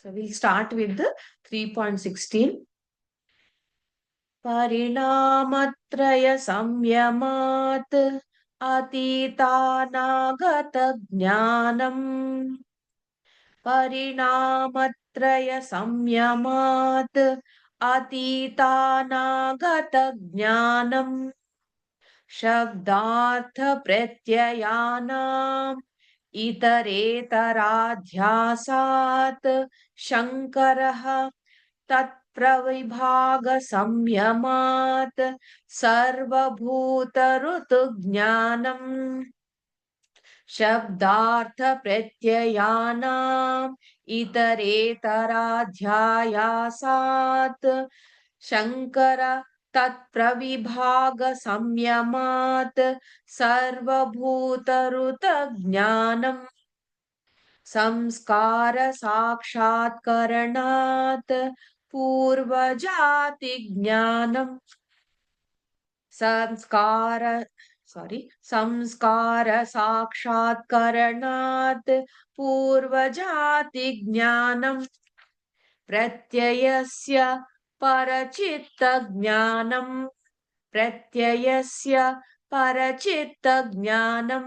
So we'll start with the 3.16. పరిణామత్రయ సంయమాత్ అతీతానాగత జ్ఞానం పరిణామత్రయ సంయమాత్ అతీతానాగత జ్ఞానం శబ్దార్థ ప్రత్యయానాం ఇతరేతరాధ్యాసాత్ శంకరః తత్ప్రవిభాగ సంయమాత్ సర్వభూత ఋతు జ్ఞానం శబ్దార్థ ప్రత్యయానాం ఇతరేతరాధ్యాయాసాత్ శంకర తత్ప్రవిభాగ సంయమాత్ సర్వభూత ఋత జ్ఞానం సంస్కార సాక్షాత్కరణాత్ పూర్వజాతి జ్ఞానం సంస్కార సాక్షాత్కరణాత్ పూర్వజాతి జ్ఞానం ప్రత్యయస్య పరచిత్త జ్ఞానం ప్రత్యయస్య పరచిత్త జ్ఞానం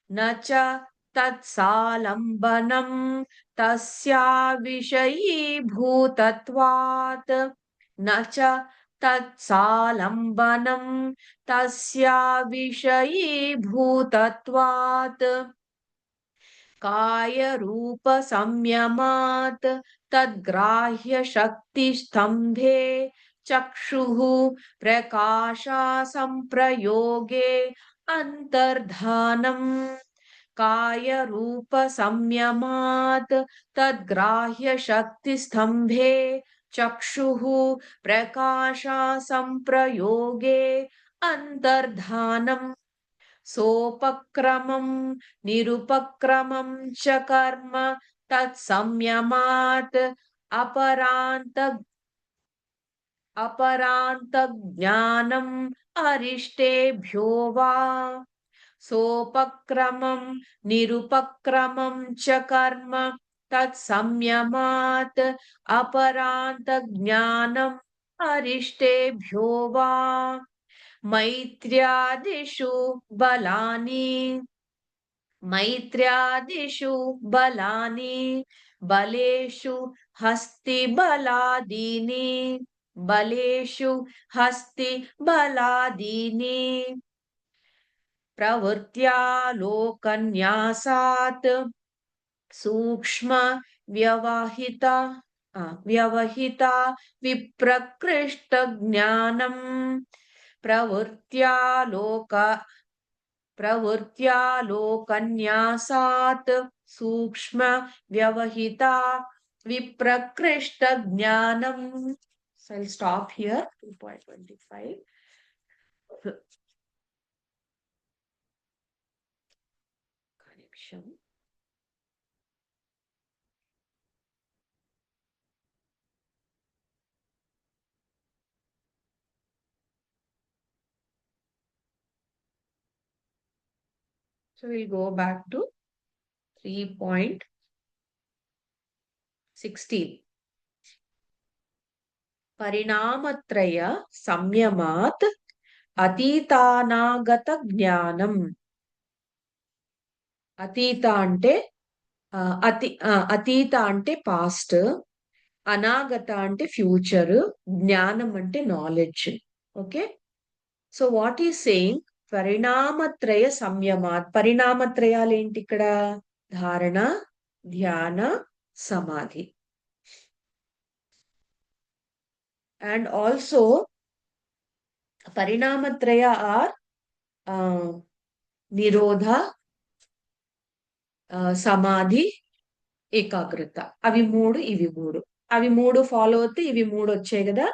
నచ తత్సాలంబనం తస్యా విషయీభూతత్వాత్ నచ తత్సాలంబనం తస్యా విషయీభూతత్వాత్ కాయ రూప సంయమాత్ తద్గ్రాహ్య శక్తి స్తంభే చక్షుః ప్రకాశ సంప్రయోగే అంతర్ధానం కాయ రూప సంయమాత్ తద్గ్రాహ్య శక్తి స్తంభే చక్షుః ప్రకాశ సంప్రయోగే అంతర్ధానం సోపక్రమం నిరుపక్రమం చ కర్మ తత్సంయమాత్ అపరాంత జ్ఞానం అరిష్టేభ్యో వా సోపక్రమం నిరుపక్రమం చ కర్మ తత్సంయమాత్ అపరాంత జ్ఞానం అరిష్టేభ్యో వా మైత్ర్యాదిషు బలాని బలేషు హస్తి బలాదీని ప్రవృత్యాలోకన్యాసాత్ సూక్ష్మ వ్యవహిత విప్రకృష్ట జ్ఞానం ప్రవృత్యాలోకన్యాసాత్ సూక్ష్మ వ్యవహిత విప్రకృష్ట జ్ఞానం. So I'll stop here. 2.25. Connection. So we'll go back to 3.16. పరిణామత్రయ సంయమాత్ అతీతానాగత జ్ఞానం. అతీత అంటే పాస్ట్, అనాగత అంటే ఫ్యూచర్, జ్ఞానం అంటే knowledge. Okay, so what is saying పరిణామత్రయ సంయమాత్. పరిణామత్రయాలు ఏంటి ఇక్కడ? ధారణ, ధ్యాన, సమాధి. అండ్ ఆల్సో పరిణామత్రయ ఆర్ నిరోధ, సమాధి, ఏకాగ్రత. అవి మూడు, ఇవి మూడు. అవి మూడు ఫాలో అవుతే ఇవి మూడు వచ్చాయి కదా.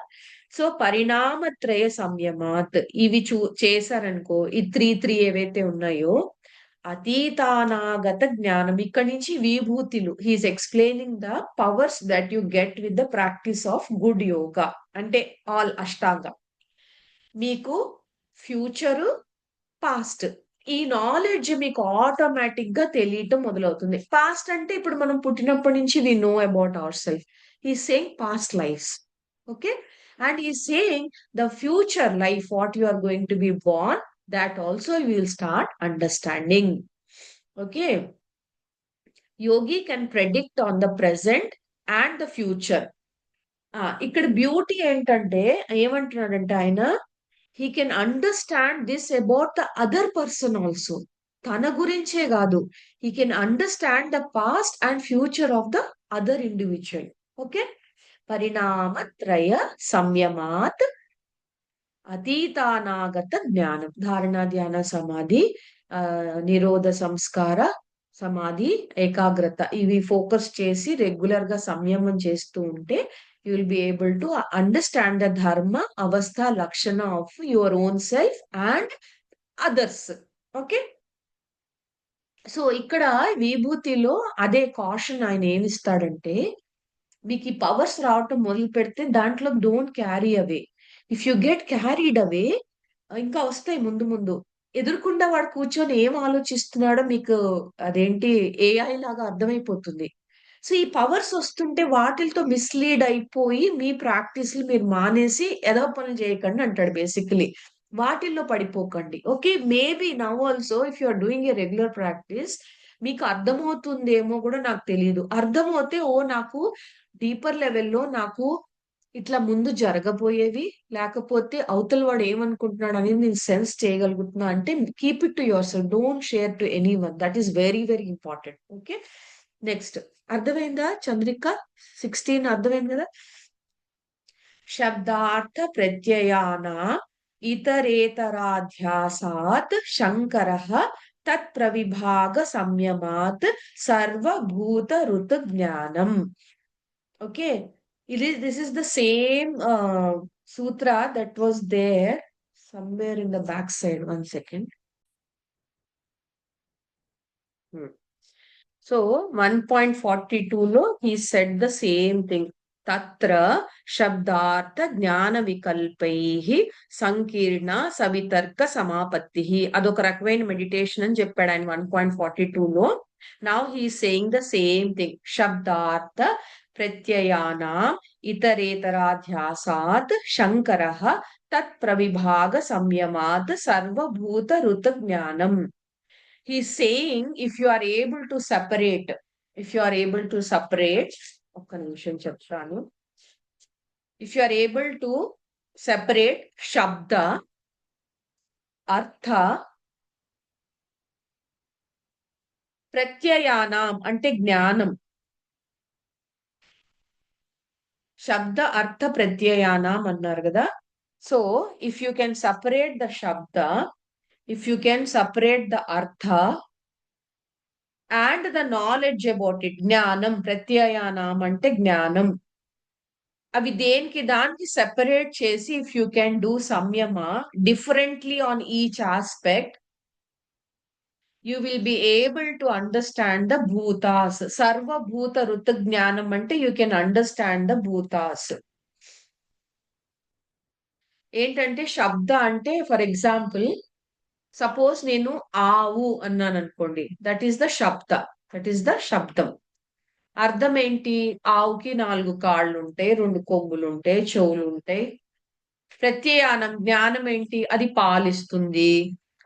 సో పరిణామత్రయ సంయమాత్ ఇవి చేశారనుకో, ఈ 3 ఏవైతే ఉన్నాయో, అతీతానాగత జ్ఞానం. ఇక్కడ నుంచి విభూతులు. He is explaining the powers that you get with the practice of good yoga, అంటే ఆల్ అష్టాంగ. మీకు ఫ్యూచరు, పాస్ట్ ఈ నాలెడ్జ్ మీకు ఆటోమేటిక్ గా తెలియటం మొదలవుతుంది. పాస్ట్ అంటే ఇప్పుడు మనం పుట్టినప్పటి నుంచి we know about our self. He saying past lives. Okay. And he saying the future life what you are going to be born, that also you will start understanding. Okay. Yogi can predict on the present and the future. ఇక్కడ beauty ఏంటంటే ఏమంటున్నాడంటే ఆయన, he can understand this about the other person also. తన గురించే కాదు, he can understand the past and future of the other individual. Okay. పరిణామత్రయ సంయమాత్ అతీతానాగత జ్ఞానం. ధారణ, ధ్యాన, సమాధి, నిరోధ, సంస్కార, సమాధి, ఏకాగ్రత, ఇవి ఫోకస్ చేసి రెగ్యులర్ గా సంయమం చేస్తూ ఉంటే you will be able to understand the ధర్మ అవస్థ లక్షణ of your own self and others. Okay. So ఇక్కడ విభూతిలో అదే కాషన్ ఆయన ఏమిస్తాడంటే, మీకు ఈ పవర్స్ రావటం మొదలు పెడితే దాంట్లో don't carry away. If you get carried away, ఇంకా వస్తాయి ముందు ముందు. ఎదురుకుండా వాడు కూర్చొని ఏం ఆలోచిస్తున్నాడో మీకు అదేంటి ఏఐ లాగా అర్థమైపోతుంది. సో ఈ పవర్స్ వస్తుంటే వాటిలతో మిస్‌లీడ్ అయిపోయి మీ ప్రాక్టీస్‌లు మీరు మానేసి ఎదవ పనులు చేయకండి అంటాడు బేసికల్లీ. వాటిల్లో పడిపోకండి. Okay. Maybe now also if you are doing a regular practice మీకు అర్థమవుతుందేమో కూడా నాకు తెలీదు. అర్థమవుతే నాకు డీపర్ లెవెల్‌లో నాకు ఇట్లా ముందు జరగబోయేవి, లేకపోతే అవతల వాడు ఏమనుకుంటున్నాడు అనేది నేను సెన్స్ చేయగలుగుతున్నా అంటే keep it to your self. Don't share to anyone. That is very very important. Okay. Next అర్థమైందా చంద్రిక? 16 అర్థమైంది కదా? శబ్దార్థ ప్రత్యయాన ఇతరేతరాధ్యాసాత్ శంకరః తత్ప్రవిభాగ సంయమాత్ సర్వభూత ఋతు జ్ఞానం. Okay. This is the same sutra that was there somewhere in the back side. One second. So 1.42 lo he said the same thing. Tatra shabdartha జ్ఞాన వికల్పైః సంకీర్ణ సవితర్క సమాపత్తిః. అదొక రకమైన మెడిటేషన్ అని చెప్పాడు ఆయన 1.42 లో. Now he is saying the same thing. శబ్దార్థ ప్రత్యయానాం ఇతరేతరాధ్యాసాత్ శంకరః తత్ప్రవిభాగ సంయమాత్ సర్వభూత ఋత జ్ఞానం. He's saying if you are able to separate, ఒక్క నిమిషం చెప్తాను. If you are able to separate శబ్ద, అర్థ, ప్రత్యయానాం అంటే జ్ఞానం. శబ్ద అర్థ ప్రత్యయానాం అన్నారు కదా. So if you can separate the శబ్ద, if you can separate the అర్థ and the knowledge about it, జ్ఞానం, ప్రత్యయానాం అంటే జ్ఞానం, అవి దేనికి దానికి సెపరేట్ చేసి ఇఫ్ యూ కెన్ డూ సంయమ differently on each aspect, you will be able to understand the bhutas. Sarva bhuta ruta జ్ఞానం అంటే you can understand the bhutas. ఏంటంటే శబ్ద అంటే ఫర్ ఎగ్జాంపుల్ సపోజ్ నేను ఆవు అన్నాను అనుకోండి, దట్ ఈస్ ద శబ్ద, దట్ ఈస్ ద శబ్దం. అర్థం ఏంటి? ఆవుకి 4 కాళ్ళు ఉంటాయి, 2 కొమ్ములు ఉంటాయి, చెవులు ఉంటాయి. ప్రత్యయానం జ్ఞానం ఏంటి? అది పాలిస్తుంది.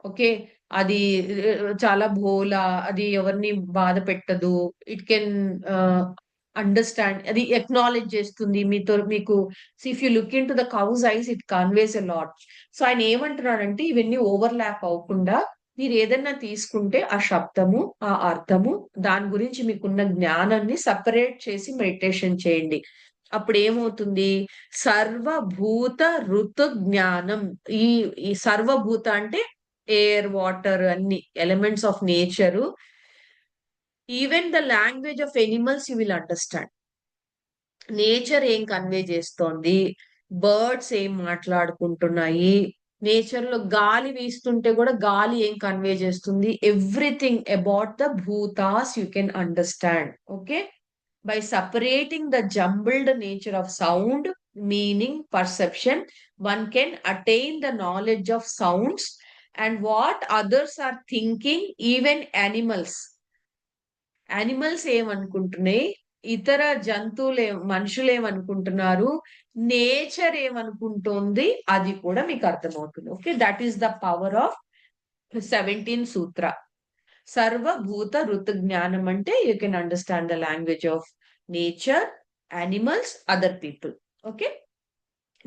ఓకే. అది చాలా భోలా, అది ఎవరిని బాధ పెట్టదు. ఇట్ కెన్ అండర్స్టాండ్, అది ఎక్నాలెడ్జ్ చేస్తుంది మీతో. మీకు if you look in to the cows ice it conveys a lot. So ఆయన ఏమంటున్నాడంటే ఇవన్నీ ఓవర్ ల్యాప్ అవ్వకుండా మీరు ఏదైనా తీసుకుంటే ఆ శబ్దము, ఆ అర్థము, దాని గురించి మీకున్న జ్ఞానాన్ని సపరేట్ చేసి మెడిటేషన్ చేయండి. అప్పుడు ఏమవుతుంది? సర్వభూత ఋతు జ్ఞానం. ఈ ఈ సర్వభూత అంటే ఎయిర్, వాటర్, అన్ని elements of nature. Even the language of animals you will understand. Nature ఏం కన్వే చేస్తోంది, బర్డ్స్ ఏం మాట్లాడుకుంటున్నాయి, నేచర్ లో గాలి వీస్తుంటే కూడా గాలి ఏం కన్వే చేస్తుంది, ఎవ్రీథింగ్ అబౌట్ ద భూతాస్ you can understand. Okay. By separating the jumbled nature of sound, meaning, perception, one can attain the knowledge of sounds and what others are thinking, even animals ఏమనుకుంటున్నాయి, ఇతర జంతువులు మనుషులు ఏమనుకుంటున్నారు, nature ఏమనుకుంటోంది, అది కూడా మీకు అర్థమవుతుంది. Okay, that is the power of 17 సూత్ర. సర్వభూత ఋతు జ్ఞానం అంటే you can understand the language of nature, animals, other people. Okay,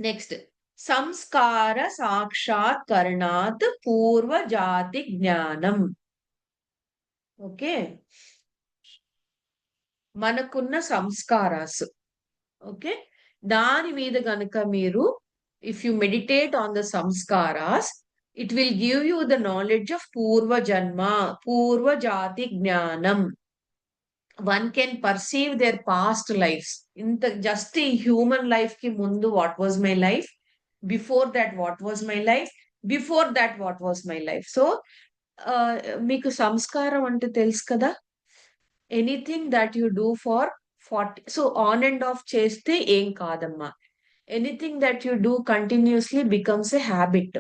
next సంస్కార సాక్షాత్కరణాత్ పూర్వ జాతి జ్ఞానం. ఓకే, మనకున్న సంస్కారాస్, ఓకే, దాని మీద గనుక మీరు if you meditate on the samskaras, it will give you the knowledge of పూర్వ జన్మ, పూర్వ జాతి జ్ఞానం. One can perceive their past lives. ఇంత జస్ట్ ఈ హ్యూమన్ లైఫ్ కి ముందు what was my life, before that what was my life, before that what was my life. So మీకు సంస్కారం అంటే తెలుసు కదా, anything that you do for 40, so on and off చేస్తే ఏం కాదమ్మా. Anything that you do continuously becomes a habit.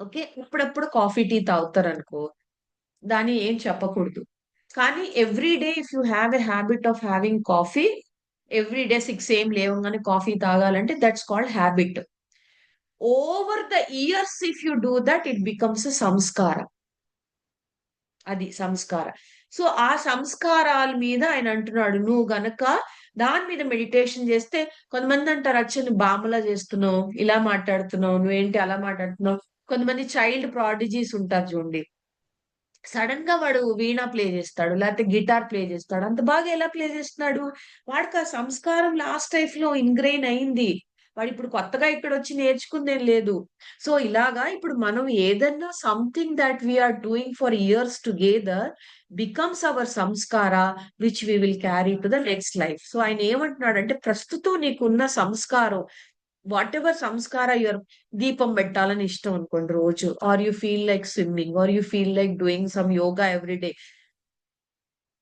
Okay, ఇప్పుడప్పుడు coffee tea తాగుతారు అనుకో, దాన్ని ఏం చెప్పకూడదు. కానీ every day if you have a habit of having coffee, every day 6 AM లేవగానే కాఫీ తాగాలంటే that's called habit. Over the years if you do that, it becomes a సంస్కార. అది సంస్కార. సో ఆ సంస్కారాల మీద ఆయన అంటున్నాడు, నువ్వు గనక దాని మీద మెడిటేషన్ చేస్తే, కొంతమంది అంటారు అచ్చ నువ్వు బామలా చేస్తున్నావు, ఇలా మాట్లాడుతున్నావు, నువ్వేంటి అలా మాట్లాడుతున్నావు. కొంతమంది చైల్డ్ ప్రాడిజీస్ ఉంటారు చూడండి, సడన్ గా వాడు వీణా ప్లే చేస్తాడు, లేకపోతే గిటార్ ప్లే చేస్తాడు. అంత బాగా ఎలా ప్లే చేస్తున్నాడు, వాడికి ఆ సంస్కారం లాస్ట్ లైఫ్ లో ఇన్గ్రెయిన్ అయింది. వాడు ఇప్పుడు కొత్తగా ఇక్కడ వచ్చి నేర్చుకుందేం లేదు. సో ఇలాగా ఇప్పుడు మనం ఏదన్నా something that we are doing for years together becomes our సంస్కార, which we will carry to the next life. So ఆయన ఏమంటున్నాడంటే, ప్రస్తుతం నీకున్న సంస్కారం, వాట్ ఎవర్ సంస్కార యువర్, దీపం పెట్టాలని ఇష్టం అనుకోండి రోజు, are you feel like swimming, are you feel like doing some yoga every day,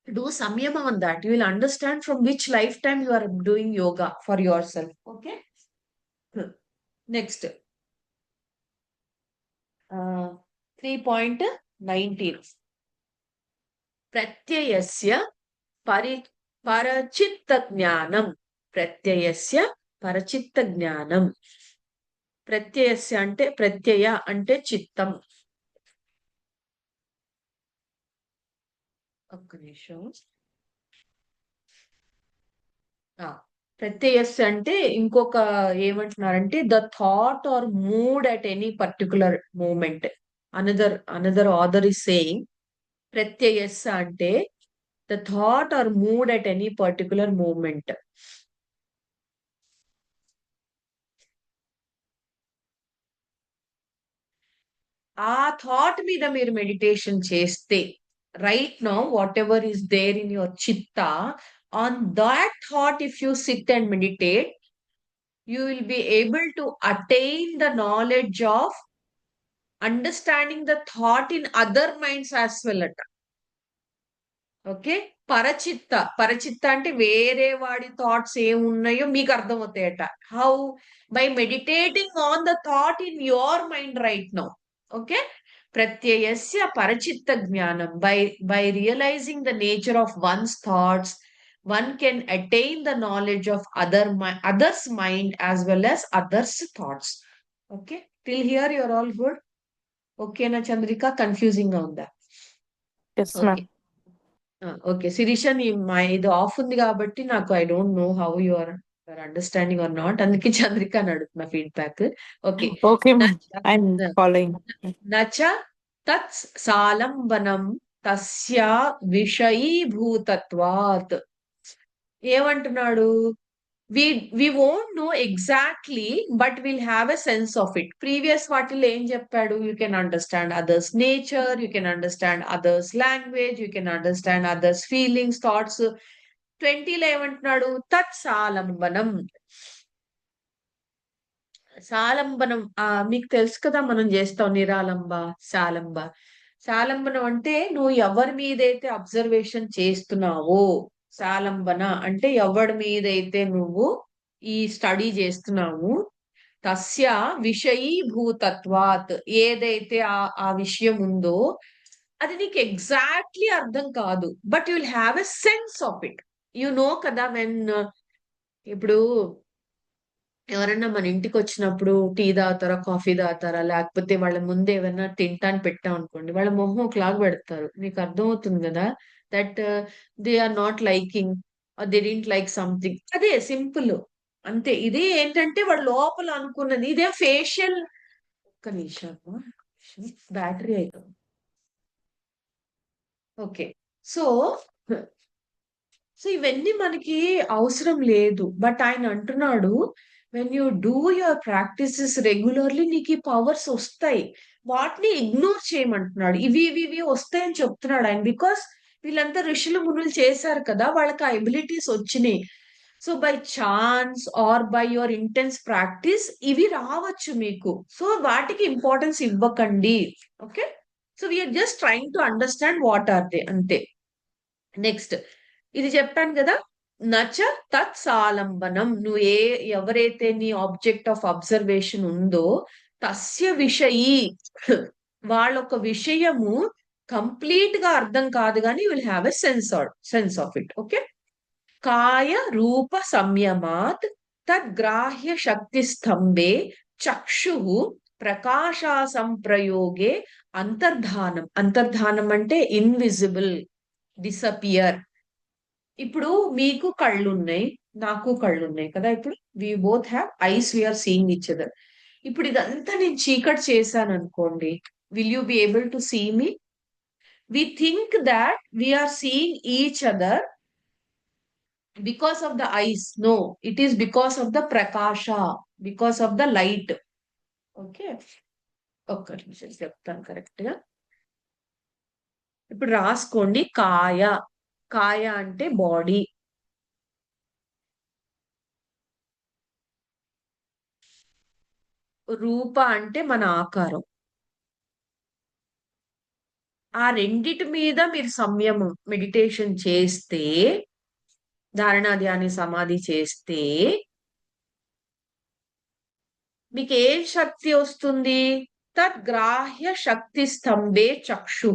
do సంయమం on that. You will understand from which life time you are doing yoga for yourself. Okay, next 3.19 ప్రత్యయస్య పరి పరచిత్త జ్ఞానం. ప్రత్యయస్య పరచిత్త జ్ఞానం. ప్రత్యయస్య అంటే, ప్రత్యయ అంటే చిత్తం. ఒక్క నిమిషం. ప్రత్యయస్య అంటే ఇంకొక ఏమంటున్నారంటే, the thought or mood at any particular moment. Another author is saying, ప్రత్యయస్య అంటే the thought or mood at any particular moment. ఆ థాట్ మీద మీరు మెడిటేషన్ చేస్తే, right now whatever is there in your చిత్త, on that thought if you sit and meditate, you will be able to attain the knowledge of understanding the thought in other minds as well అట. Okay, పరచిత్త అంటే వేరే వాడి thoughts ఏమున్నాయో మీకు అర్థమవుతాయట. How? By meditating on the thought in your mind right now. Okay, ప్రత్యయస్య పరచిత్త జ్ఞానం. By realising the nature of one's thoughts, one can attain the knowledge of others mind as well as others thoughts. Okay, till here you're all good. Okay na Chandrika, confusing గా ఉందా? Yes, ma'am. Okay Sirisha, మా ఇది of ఉంది కాబట్టి నాకు I don't know how you are understanding or not, అందుకే చంద్రిక అని అడుగుతున్నా feedback. Okay, Okay, ma'am. I'm following. నచ తత్ సాలంబనం తస్యా విషయీభూతత్వాత్. ఏమంటున్నాడు, we won't know exactly but we'll have a sense of it. Previous వాటిల్లో ఏం చెప్పాడు, you can understand others nature, you can understand others language, you can understand others feelings, thoughts. 20లో ఏమంటున్నాడు, తత్ సాలంబనం. సాలంబనం మీకు తెలుసు కదా, మనం చేస్తాం నిరాలంబ, సాలంబ. సాలంబనం అంటే నువ్వు ఎవరి మీదైతే అబ్జర్వేషన్ చేస్తున్నావో, సాలంబన అంటే ఎవడి మీదైతే నువ్వు ఈ స్టడీ చేస్తున్నావు, తస్య విషయీభూతత్వాత్, ఏదైతే ఆ విషయం ఉందో అది నీకు ఎగ్జాక్ట్లీ అర్థం కాదు, but you will have a sense of it. You know కదా, వెన్ ఇప్పుడు ఎవరన్నా మన ఇంటికి వచ్చినప్పుడు టీ తాగుతారా, కాఫీ తాగుతారా, లేకపోతే వాళ్ళ ముందు ఏమైనా తింటాను పెట్టాం అనుకోండి, వాళ్ళ మొహం ఒకలాగా పెడతారు. మీకు అర్థమవుతుంది కదా, that they are not liking, they didn't like something. అదే సింపుల్, అంతే. ఇదే ఏంటంటే వాడు లోపల అనుకున్నది ఇదే ఫేషియల్. ఒక్క నిమిషం, బ్యాటరీ అవుతుంది. ఓకే. సో సో ఇవన్నీ మనకి అవసరం లేదు. బట్ ఆయన అంటున్నాడు, when you do your practices regularly నీకు ఈ పవర్స్ వస్తాయి. వాటిని ఇగ్నోర్ చేయమంటున్నాడు. ఇవి ఇవి ఇవి వస్తాయని చెప్తున్నాడు ఆయన. బికాస్ వీళ్ళంతా ఋషులు మునులు చేశారు కదా, వాళ్ళకి ఆ ఎబిలిటీస్ వచ్చినాయి. So by chance or by your intense practice ఇవి రావచ్చు మీకు. సో వాటికి ఇంపార్టెన్స్ ఇవ్వకండి. Okay. So we are just trying to understand what are they, అంతే. నెక్స్ట్ ఇది చెప్పాను కదా, నచ తత్ సాలంబనం. నువ్వు ఎవరైతే నీ ఆబ్జెక్ట్ ఆఫ్ అబ్జర్వేషన్ ఉందో తస్య విషయీ, వాళ్ళొక విషయము కంప్లీట్ గా అర్థం కాదు కానీ will have a sense of it. Okay. కాయ రూప సంయమాత్ తద్గ్రాహ్య శక్తి స్తంభే చక్షు ప్రకాశా సంప్రయోగే అంతర్ధానం. అంతర్ధానం అంటే ఇన్విజిబుల్, డిసపియర్. ఇప్పుడు మీకు కళ్ళున్నాయి, నాకు కళ్ళున్నాయి కదా. ఇప్పుడు we both have eyes, we are seeing each other. ఇప్పుడు ఇదంతా నేను చీకటి చేశాను అనుకోండి, will you be able to see me? We think that we are seeing each other because of the eyes. No, it is because of the ప్రకాశ, because of the light. Okay. ఒక్క నిమిషం చెప్తాను కరెక్ట్ గా. ఇప్పుడు రాసుకోండి. కాయ, కాయ అంటే బాడీ. రూప అంటే మన ఆకారం. ఆ రెండిటి మీద మీరు సంయమం మెడిటేషన్ చేస్తే, ధారణా ధ్యాని సమాధి చేస్తే మీకు ఏ శక్తి వస్తుంది? తద్గ్రాహ్య శక్తి స్తంభే చక్షు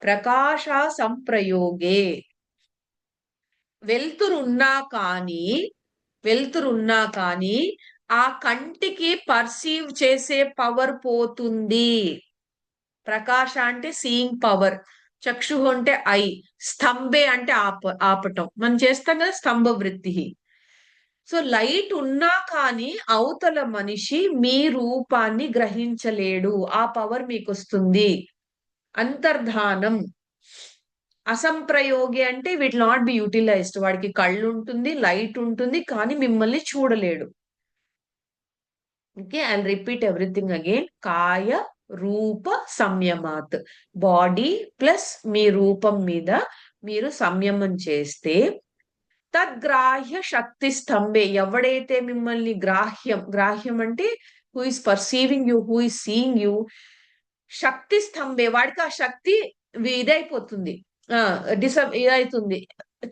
ప్రకాశ సంప్రయోగే. వెలుతురున్నా కానీ, వెలుతురున్నా కానీ ఆ కంటికి పర్సీవ్ చేసే పవర్ పోతుంది. ప్రకాశ అంటే సీయింగ్ పవర్, చక్షు అంటే ఐ, స్తంభే అంటే ఆపటం. మనం చేస్తాం కదా స్తంభ వృత్తి. సో లైట్ ఉన్నా కానీ అవతల మనిషి మీ రూపాన్ని గ్రహించలేడు. ఆ పవర్ మీకు వస్తుంది. అంతర్ధానం. అసంప్రయోగి అంటే విల్ నాట్ బి యూటిలైజ్డ్. వాడికి కళ్ళు ఉంటుంది, లైట్ ఉంటుంది, కానీ మిమ్మల్ని చూడలేడు. Okay, I repeat everything again. కాయ రూప సంయమాత్. బాడీ ప్లస్ మీ రూపం మీద మీరు సంయమం చేస్తే తద్గ్రాహ్య శక్తి స్తంభే, ఎవడైతే మిమ్మల్ని గ్రాహ్యం, గ్రాహ్యం అంటే who is perceiving you, who is seeing you, శక్తి స్తంభే, వాడికి ఆ శక్తి ఇదైపోతుంది, ఇదైతుంది.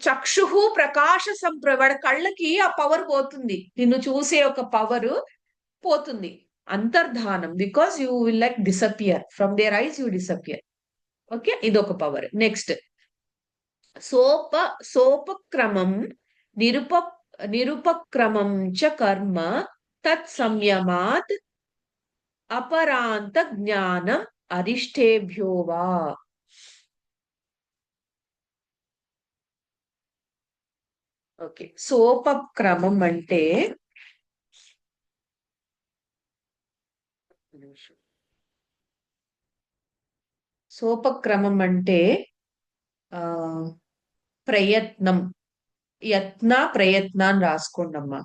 చక్షు ప్రకాశ వాడి కళ్ళకి ఆ పవర్ పోతుంది, నిన్ను చూసే ఒక పవర్ పోతుంది. అంతర్ధానం, because you will like disappear from their eyes, you disappear. Okay, ఇదొక పవర్. నెక్స్ట్ సోపక్రమం నిరుప నిరుపక్రమం చ కర్మ తత్ సంయమాత్ అపరాంత జ్ఞానం అరిష్టేభ్యో వా. ఓకే, సోపక్రమం అంటే సోపక్రమం అంటే ఆ ప్రయత్నం, ప్రయత్న అని రాసుకోండమ్మా.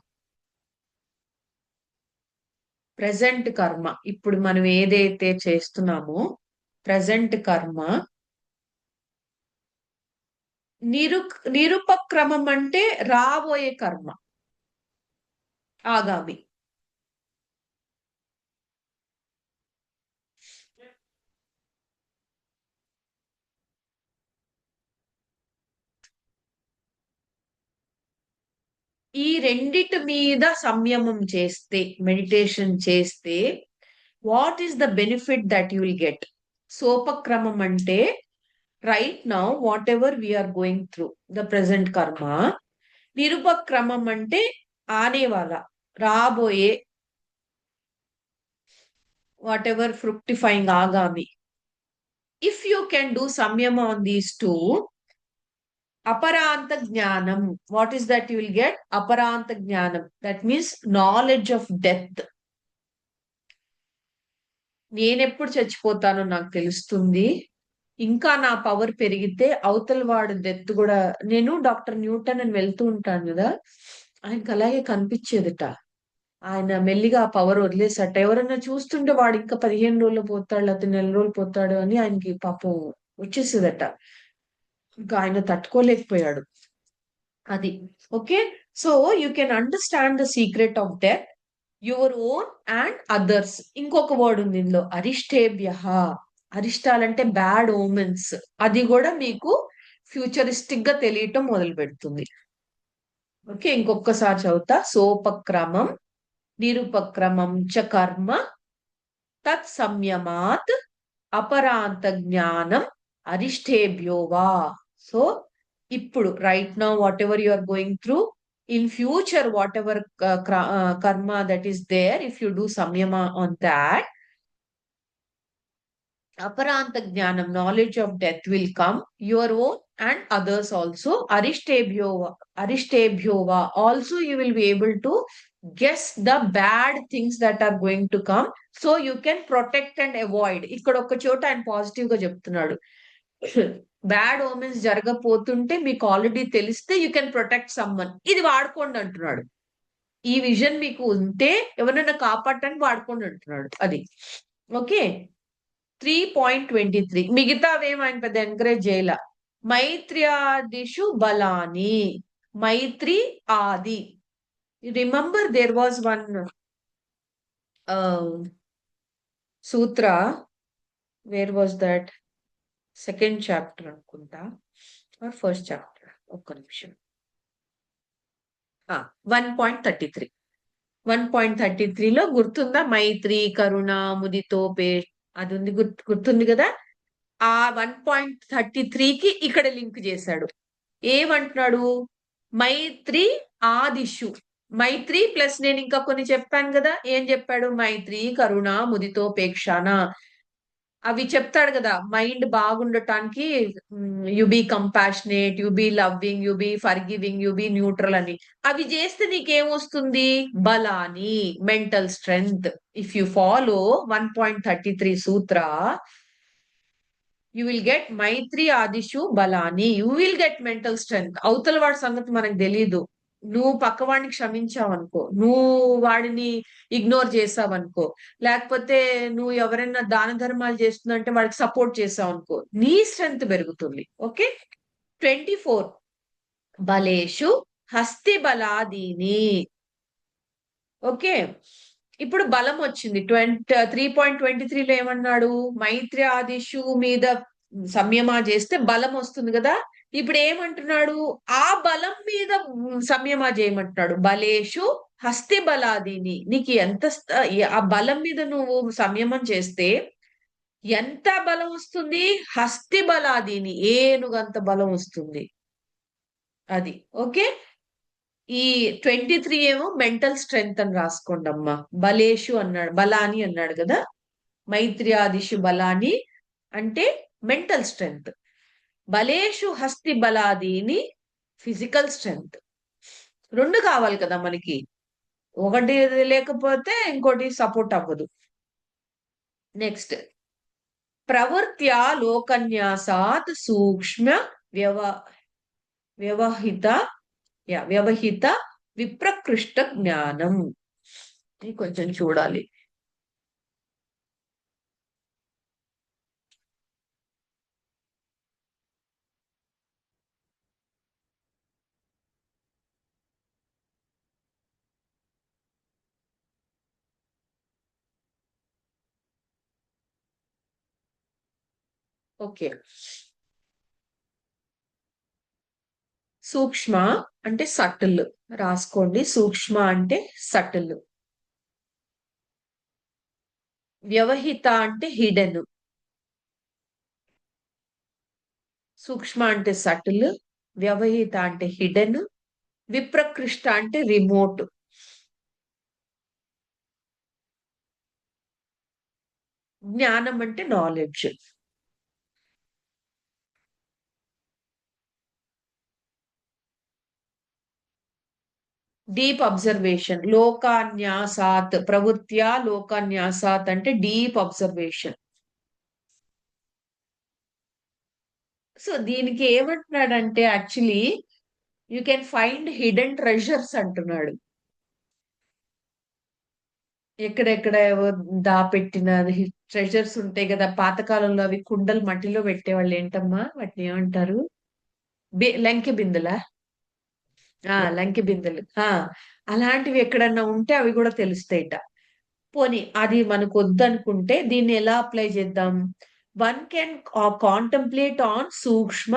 ప్రజెంట్ కర్మ, ఇప్పుడు మనం ఏదైతే చేస్తున్నామో ప్రజెంట్ కర్మ. నిరుపక్రమం అంటే రాబోయే కర్మ, ఆగామి. ఈ రెండిటి మీద సంయమం చేస్తే, మెడిటేషన్ చేస్తే, what is the benefit that you will get? సోపక్రమం అంటే right now whatever we are going through the present karma. నిరుపక్రమం అంటే ఆనేవాల రాబోయే వాట్ ఎవర్ ఫ్రుక్టిఫైయింగ్ ఆగామి. ఇఫ్ యూ కెన్ డూ సంయమ ఆన్ దీస్ టూ, అపరాంత జ్ఞానం. What is that you will get? అపరాంత జ్ఞానం. That means knowledge of death. నేనెప్పుడు చచ్చిపోతానో నాకు తెలుస్తుంది. ఇంకా నా పవర్ పెరిగితే అవతల వాడు డెత్ కూడా. నేను డాక్టర్ న్యూటన్ అని వెళ్తూ ఉంటాను కదా, ఆయనకు అలాగే కనిపించేదిట. ఆయన మెల్లిగా ఆ పవర్ వదిలేసట. ఎవరన్నా చూస్తుంటే వాడు ఇంకా 15 రోజులు పోతాడు, లేకపోతే నెల రోజులు పోతాడు అని ఆయనకి పాపం వచ్చేసేదట. ఇంకా ఆయన తట్టుకోలేకపోయాడు. అది okay. So you can understand the secret of death, your own and others. ఇంకొక వర్డ్ ఉంది ఇందులో, అరిష్టేభ్య. అరిష్టాలంటే బ్యాడ్ ఓమెన్స్. అది కూడా మీకు ఫ్యూచరిస్టిక్ గా తెలియటం మొదలు పెడుతుంది. ఓకే, ఇంకొకసారి చదువుతా. సోపక్రమం నిరుపక్రమం చ కర్మ తత్ సంయమాత్ అపరాంత జ్ఞానం అరిష్టేభ్యోవా. సో ఇప్పుడు right now whatever you are going through, in future whatever karma that is there, if you do samyama on that, aparanta jnanam, knowledge of death will come, your own and others also. Arishtebhyova also you will be able to guess the bad things that are going to come, so you can protect and avoid. ఇక్కడ ఒక చోట ఆయన positive గా చెప్తున్నాడు, bad ఓమెన్స్ జరగపోతుంటే మీకు already తెలిస్తే you can protect someone. ఇది వాడుకోండి అంటున్నాడు. ఈ విజన్ మీకు ఉంటే ఎవరైనా కాపాడటానికి వాడుకోండి అంటున్నాడు. అది ఓకే. 3.23 మిగతావేం ఆయన పెద్ద ఎంకరేజ్ చేయాల. మైత్ర్యాదిషు బలాని, మైత్రి ఆది. Remember there was one sutra, where was that? Second chapter అనుకుంటా, ఆర్ ఫస్ట్ చాప్టర్. ఒక్క నిమిషం. 1.33, 1.33లో గుర్తుందా? మైత్రి కరుణ ముదితో అది ఉంది, గుర్తుంది కదా. ఆ 1.33కి ఇక్కడ లింక్ చేశాడు. ఏమంటున్నాడు? మైత్రి ఆదిషు. మైత్రి ప్లస్ నేను ఇంకా కొన్ని చెప్పాను కదా. ఏం చెప్పాడు? మైత్రి కరుణ ముదితోపేక్షణ అవి చెప్తాడు కదా. మైండ్ బాగుండటానికి you be compassionate, you be loving, you be forgiving, you be neutral అని. అవి చేస్తే నీకేమొస్తుంది? బలాని, mental strength. If you follow 1.33 sutra, you will get మైత్రి ఆదిషు బలాని, you will get mental strength. అవతల వాడి సంగతి మనకు తెలీదు. నువ్వు పక్కవాడిని క్షమించావనుకో, నువ్వు వాడిని ఇగ్నోర్ చేసావనుకో, లేకపోతే నువ్వు ఎవరైనా దాన ధర్మాలు చేస్తుందంటే వాడికి సపోర్ట్ చేసావనుకో, నీ స్ట్రెంగ్త్ పెరుగుతుంది. ఓకే. 24 బలేషు హస్తి బలాదీని. ఓకే, ఇప్పుడు బలం వచ్చింది. 3.23లో ఏమన్నాడు? మైత్రి ఆదిషు మీద సంయమా చేస్తే బలం వస్తుంది కదా. ఇప్పుడు ఏమంటున్నాడు? ఆ బలం మీద సంయమా చేయమంటున్నాడు. బలేషు హస్తి బలాదీని. నీకు ఎంత ఆ బలం మీద నువ్వు సంయమం చేస్తే ఎంత బలం వస్తుంది? హస్తి బలాదీని, ఏనుగంత బలం వస్తుంది. అది ఓకే. ఈ 23 ఏమో మెంటల్ స్ట్రెంగ్త్ అని రాసుకోండి అమ్మా. బలేషు అన్నాడు, బలాని అన్నాడు కదా. మైత్ర్యాదిషు బలాని అంటే మెంటల్ స్ట్రెంగ్త్. బలేషు హస్తి బలాదీని ఫిజికల్ స్ట్రెంగ్త్. రెండు కావాలి కదా మనకి. ఒకటి లేకపోతే ఇంకోటి సపోర్ట్ అవ్వదు. నెక్స్ట్, ప్రవృత్యా లోకన్యాసాత్ సూక్ష్మ వ్యవహిత వ్యవహిత విప్రకృష్ట జ్ఞానం. ఇది కొంచెం చూడాలి. ఓకే, సూక్ష్మ అంటే సటిల్, రాసుకోండి. సూక్ష్మ అంటే సటిల్. వ్యవహిత అంటే హిడెన్. సూక్ష్మ అంటే సటిల్, వ్యవహిత అంటే హిడెన్, విప్రకృష్ట అంటే రిమోట్. జ్ఞానం అంటే నాలెడ్జ్. Deep observation. లోకాన్యాసాత్, ప్రవృత్యా లోకాన్యాసాత్ అంటే డీప్ అబ్జర్వేషన్. సో దీనికి ఏమంటున్నాడంటే actually you can find hidden treasures అంటున్నాడు. ఎక్కడెక్కడ దాపెట్టిన ట్రెజర్స్ ఉంటాయి కదా పాతకాలంలో, అవి కుండలు మట్టిలో పెట్టేవాళ్ళు. ఏంటమ్మా వాటిని ఏమంటారు? లంకె బిందెలా? లంకె బిందెలు. అలాంటివి ఎక్కడన్నా ఉంటే అవి కూడా తెలుస్తాయిట. పోనీ అది మనకు వద్దనుకుంటే దీన్ని ఎలా అప్లై చేద్దాం? వన్ కెన్ కాంటంప్లేట్ ఆన్ సూక్ష్మ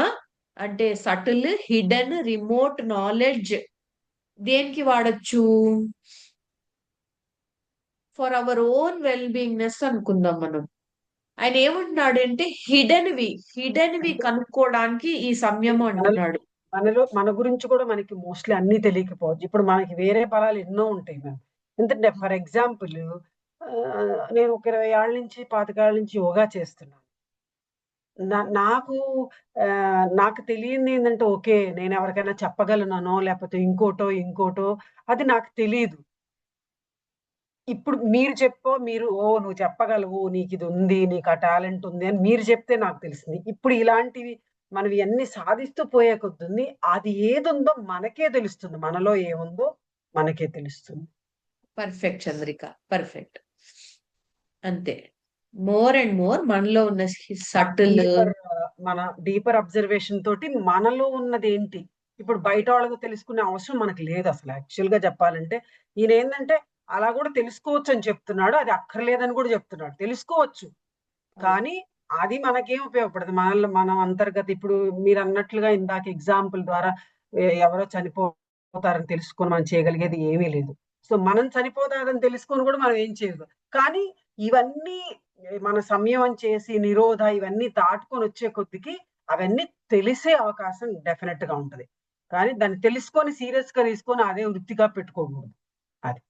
అంటే సటిల్, హిడెన్, రిమోట్ నాలెడ్జ్. దేనికి వాడచ్చు? For our own well beingness అనుకుందాం మనం. ఆయన ఏమంటున్నాడు అంటే హిడెన్ వి అంటే కనుక్కోవడానికి ఈ సంయమం మనలో అంటున్నాడు. మనలో మన గురించి కూడా మనకి మోస్ట్లీ అన్ని తెలియకపోవచ్చు. ఇప్పుడు మనకి వేరే బలాలు ఎన్నో ఉంటాయి మ్యామ్. ఎందుకంటే ఫర్ ఎగ్జాంపుల్ నేను ఒక 20 ఏళ్ళ నుంచి 25 ఏళ్ళ నుంచి యోగా చేస్తున్నాను. నాకు నాకు తెలియంది ఏంటంటే ఓకే, నేను ఎవరికైనా చెప్పగలనో లేకపోతే ఇంకోటో అది నాకు తెలీదు. ఇప్పుడు మీరు నువ్వు చెప్పగలవు, నీకిది ఉంది, నీకు ఆ టాలెంట్ ఉంది అని మీరు చెప్తే నాకు తెలిసింది. ఇప్పుడు ఇలాంటివి మనం ఇయన్నీ సాధిస్తూ పోయే కొద్దుంది అది ఏదుందో మనకే తెలుస్తుంది. మనలో ఏముందో మనకే తెలుస్తుంది. Perfect Chandrika, perfect. అంతే. మోర్ అండ్ మోర్ మనలో ఉన్న సటిల్. మన డీపర్ అబ్జర్వేషన్ తోటి మనలో ఉన్నదేంటి, ఇప్పుడు బయట వాళ్ళతో తెలుసుకునే అవసరం మనకు లేదు అసలు. యాక్చువల్ గా చెప్పాలంటే ఈయన ఏంటంటే అలా కూడా తెలుసుకోవచ్చు అని చెప్తున్నాడు. అది అక్కర్లేదని కూడా చెప్తున్నాడు. తెలుసుకోవచ్చు, కానీ అది మనకేం ఉపయోగపడదు. మనల్ని మనం అంతర్గత ఇప్పుడు మీరు అన్నట్లుగా ఇందాక ఎగ్జాంపుల్ ద్వారా ఎవరో చనిపోతారని తెలుసుకొని మనం చేయగలిగేది ఏమీ లేదు. సో మనం చనిపోతారని తెలుసుకొని కూడా మనం ఏం చేయదు. కానీ ఇవన్నీ మన సంయమం చేసి నిరోధ ఇవన్నీ దాటుకొని వచ్చే కొద్దికి అవన్నీ తెలిసే అవకాశం డెఫినెట్ గా ఉంటది. కానీ దాన్ని తెలుసుకొని సీరియస్ గా తీసుకొని అదే వృత్తిగా పెట్టుకోకూడదు. అది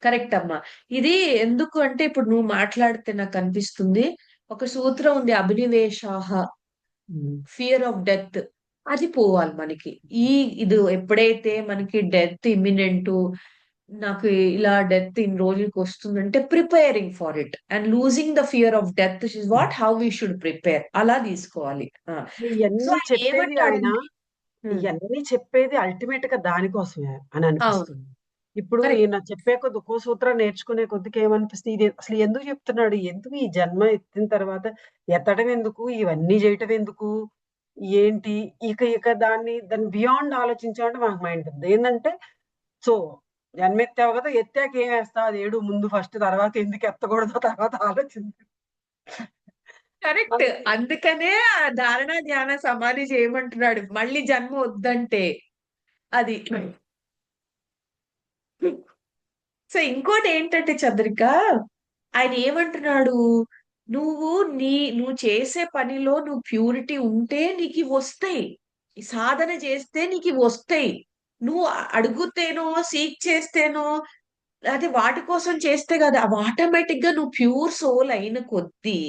కరెక్ట్ అమ్మా. ఇది ఎందుకు అంటే ఇప్పుడు నువ్వు మాట్లాడితే నాకు అనిపిస్తుంది, ఒక సూత్రం ఉంది, అభినివేశాహ, ఫియర్ ఆఫ్ డెత్. అది పోవాలి మనకి. ఇది ఎప్పుడైతే మనకి డెత్ ఇమ్మినెంట్, నాకు ఇలా డెత్ ఇన్ని రోజులకి వస్తుందంటే preparing for it and losing the fear of death is what how we should prepare. అలా తీసుకోవాలి. సో ఇవన్నీ చెప్పేది ఆయన ఏమంటాడంటే ఇవన్నీ చెప్పేది అల్టిమేట్ గా దానికోసమే అని అవును, అనిపిస్తుంది. ఇప్పుడు కరెక్ట్. ఈయన చెప్పే కొద్ది ఒక్కో సూత్రం నేర్చుకునే కొద్దికి ఏమనిపిస్తుంది, ఇది అసలు ఎందుకు చెప్తున్నాడు, ఎందుకు ఈ జన్మ ఎత్తిన తర్వాత ఎత్తడం ఎందుకు, ఇవన్నీ చేయటం ఎందుకు, ఏంటి, ఇక దాన్ని బియాండ్ ఆలోచించాలంటే మనకు మైండ్ ఉంది ఏంటంటే, సో జన్మెత్తావు కదా, ఎత్తాక ఏం వేస్తావు అది ఏడు ముందు ఫస్ట్, తర్వాత ఎందుకు ఎత్తకూడదో తర్వాత ఆలోచించు. కరెక్ట్. అందుకనే ఆ ధారణ ధ్యాన సమాధి చేయమంటున్నాడు, మళ్ళీ జన్మ వద్దంటే. అది. సో ఇంకోటి ఏంటంటే చంద్రిక, ఆయన ఏమంటున్నాడు, నువ్వు నువ్వు చేసే పనిలో నువ్వు ప్యూరిటీ ఉంటే నీకు ఇవి వస్తాయి. ఈ సాధన చేస్తే నీకు ఇవి వస్తాయి. నువ్వు అడుగుతేనో సీక్ చేస్తేనో అదే వాటి కోసం చేస్తే కదా, అవి ఆటోమేటిక్ గా నువ్వు ప్యూర్ సోల్ అయిన కొద్దీ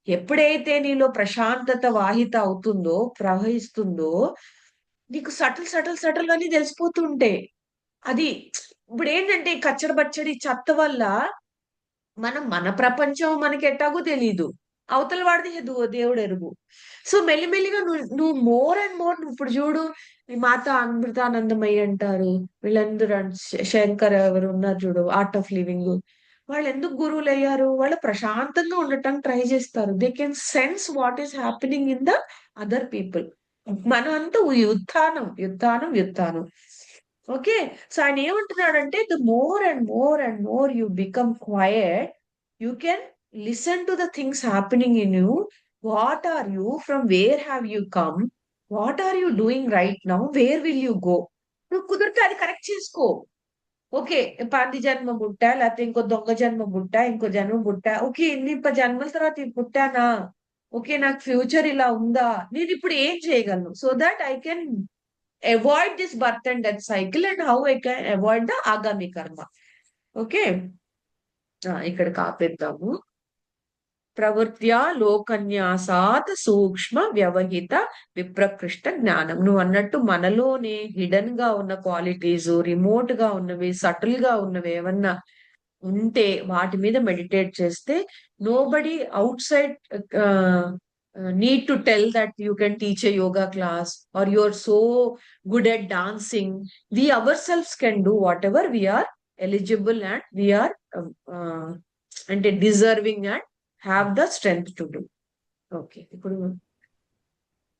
ఎప్పుడైతే నీలో ప్రశాంతత వాహిత అవుతుందో, ప్రవహిస్తుందో, నీకు సటల్ సటల్ సటల్ అని తెలిసిపోతుంటే అది. ఇప్పుడు ఏంటంటే ఈ కచ్చడి బచ్చడి చెత్త వల్ల మన ప్రపంచం మనకి ఎట్టాగో తెలీదు, అవతల వాడిది దేవుడు ఎరుగు. సో మెల్లిమెల్లిగా నువ్వు మోర్ అండ్ మోర్, నువ్వు ఇప్పుడు చూడు, ఈ మాత అమృతానందమయ్య అంటారు, వీళ్ళందరూ శంకర్ ఎవరు ఉన్నారు చూడు, ఆర్ట్ ఆఫ్ లివింగ్. వాళ్ళు ఎందుకు గురువులు అయ్యారు? వాళ్ళు ప్రశాంతంగా ఉండటానికి ట్రై చేస్తారు. They can sense what is happening in the other people. మనం అంతా యుత్థానం. ఓకే. సో ఆయన ఏమంటున్నాడంటే the more and more and more you become quiet, you can listen to the things happening in you. What are you, from where have you come, what are you doing right now, where will you go. నువ్వు కుదిరితే అది correct చేసుకో. Okay, పంది జన్మ పుట్టా, లేకపోతే ఇంకో దొంగ జన్మ పుట్టా, ఇంకో జన్మ పుట్టా, ఓకే ఇన్ని జన్మల తర్వాత ఇది పుట్టానా, ఓకే నాకు ఫ్యూచర్ ఇలా ఉందా, నేను ఇప్పుడు ఏం చేయగలను, so that I can avoid this birth and death cycle, and how I can avoid the ఆగామి కర్మ. ఓకే, ఇక్కడ కాపేద్దాము. ప్రవృత్యా లోకన్యాసాత్ సూక్ష్మ వ్యవహిత విప్రకృష్ట జ్ఞానం. నువ్వు అన్నట్టు మనలోనే హిడెన్ గా ఉన్న క్వాలిటీస్, రిమోట్ గా ఉన్నవి, సటిల్ గా ఉన్నవి ఏమన్నా ఉంటే వాటి మీద మెడిటేట్ చేస్తే, nobody outside need to tell that you can teach a yoga class or you are so good at dancing. We ourselves can do whatever we are eligible and we are అంటే deserving and have the strength to do. Okay, ఇప్పుడు